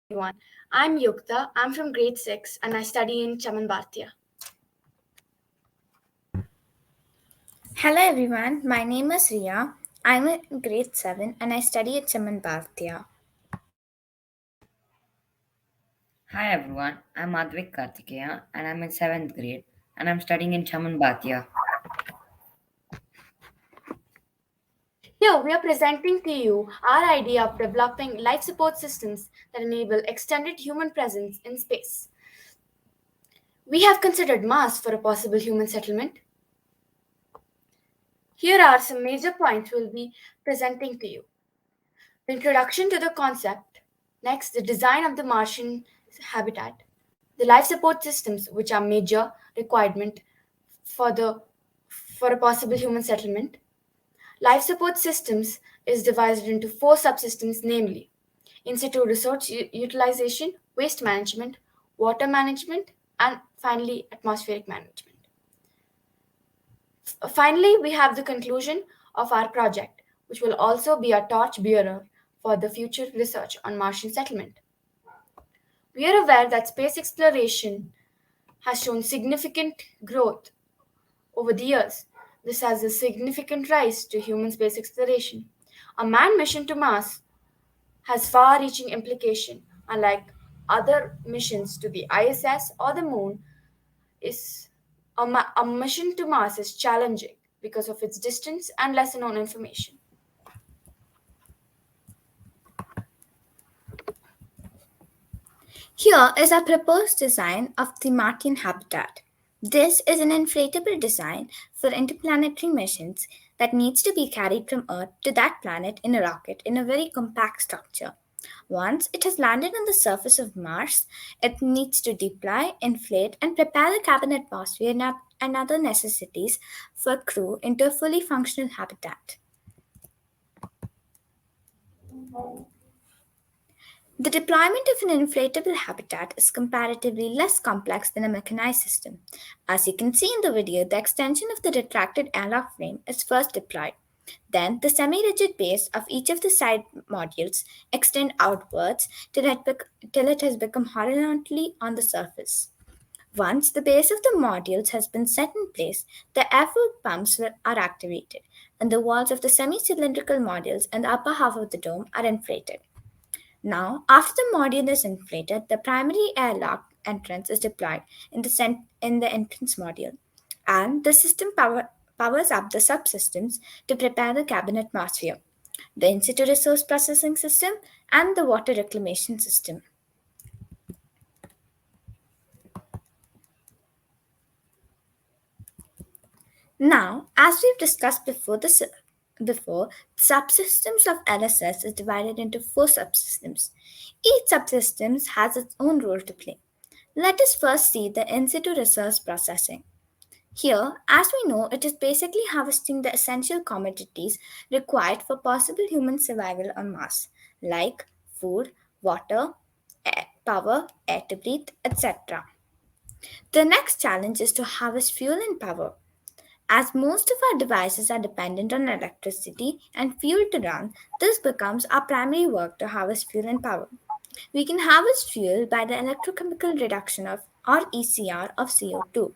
everyone. I'm Yukta. I'm from grade 6 and I study in Chaman Bhatia. Hello everyone, my name is Ria. I'm in grade 7 and I study at Chaman Bhartiya. Hi everyone, I'm Advik Kartikeya and I'm in 7th grade and I'm studying in Chaman Bhatia. Here we are presenting to you our idea of developing life support systems that enable extended human presence in space. We have considered Mars for a possible human settlement. Here are some major points we'll be presenting to you. The introduction to the concept, next the design of the Martian habitat, the life support systems which are major requirement for the for a possible human settlement. Life support systems is divided into four subsystems, namely in situ resource utilization, waste management, water management, and finally atmospheric management. Finally, we have the conclusion of our project, which will also be a torch bearer for the future research on Martian settlement. We are aware that space exploration has shown significant growth over the years. This has a significant rise to human space exploration. A manned mission to Mars has far reaching implication. Unlike other missions to the ISS or the moon, is a mission to Mars is challenging because of its distance and lesser known information. Here is a proposed design of the Martian habitat. This is an inflatable design for interplanetary missions that needs to be carried from Earth to that planet in a rocket in a very compact structure. Once it has landed on the surface of Mars, it needs to deploy, inflate, and prepare the cabin atmosphere and other necessities for crew into a fully functional habitat. The deployment of an inflatable habitat is comparatively less complex than a mechanized system. As you can see in the video, the extension of the retracted airlock frame is first deployed. Then, the semi-rigid base of each of the side modules extend outwards till it has become horizontally on the surface. Once the base of the modules has been set in place, the airflow pumps are activated, and the walls of the semi-cylindrical modules and the upper half of the dome are inflated. Now, after the module is inflated, the primary airlock entrance is deployed in the entrance module, and the powers up the subsystems to prepare the cabin atmosphere, the in situ resource processing system, and the water reclamation system. Now, as we've discussed before, subsystems of LSS is divided into four subsystems. Each subsystem has its own role to play. Let us first see the in situ resource processing. Here, as we know, it is basically harvesting the essential commodities required for possible human survival on Mars, like food, water, power, air to breathe, etc. The next challenge is to harvest fuel and power. As most of our devices are dependent on electricity and fuel to run, this becomes our primary work to harvest fuel and power. We can harvest fuel by the electrochemical reduction of or ECR of CO2.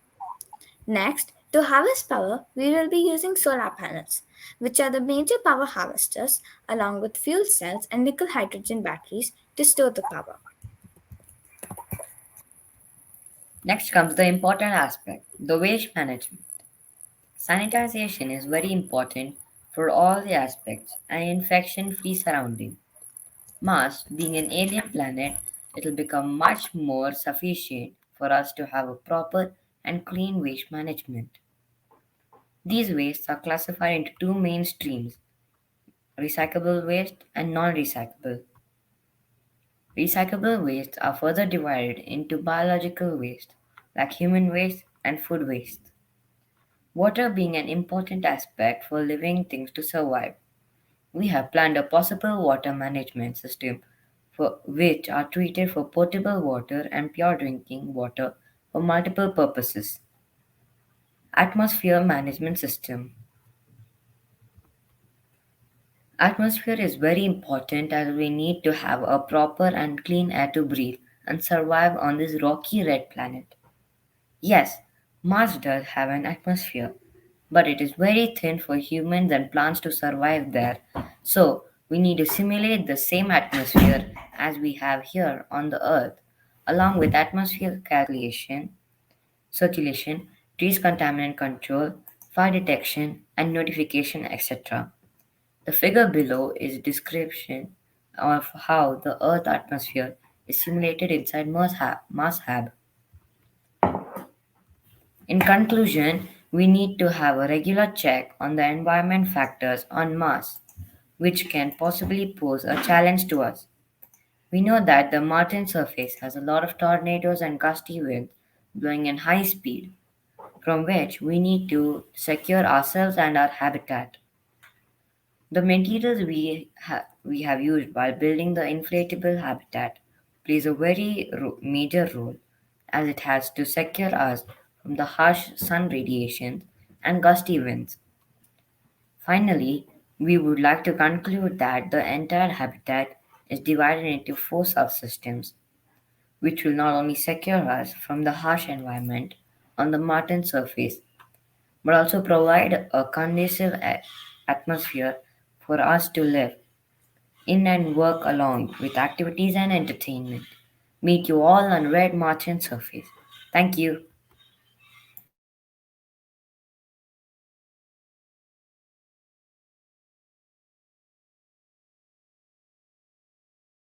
Next, to harvest power, we will be using solar panels, which are the major power harvesters, along with fuel cells and nickel hydrogen batteries to store the power. Next comes the important aspect, the waste management. Sanitization is very important for all the aspects and infection-free surrounding. Mars, being an alien planet, it will become much more sufficient for us to have a proper and clean waste management. These wastes are classified into two main streams, recyclable waste and non-recyclable. Recyclable wastes are further divided into biological waste, like human waste and food waste. Water being an important aspect for living things to survive, we have planned a possible water management system for which are treated for potable water and pure drinking water for multiple purposes. Atmosphere management system. Atmosphere is very important as we need to have a proper and clean air to breathe and survive on this rocky red planet. Yes, Mars does have an atmosphere, but it is very thin for humans and plants to survive there. So, we need to simulate the same atmosphere as we have here on the Earth, along with atmosphere calculation, circulation, trees contaminant control, fire detection, and notification, etc. The figure below is a description of how the Earth atmosphere is simulated inside Mars HAB. In conclusion, we need to have a regular check on the environment factors on Mars, which can possibly pose a challenge to us. We know that the Martian surface has a lot of tornadoes and gusty winds blowing in high speed, from which we need to secure ourselves and our habitat. The materials we have used while building the inflatable habitat plays a very major role as it has to secure us from the harsh sun radiation and gusty winds. Finally, we would like to conclude that the entire habitat is divided into four subsystems, which will not only secure us from the harsh environment on the Martian surface, but also provide a conducive atmosphere for us to live in and work along with activities and entertainment. Meet you all on Red Martian Surface. Thank you.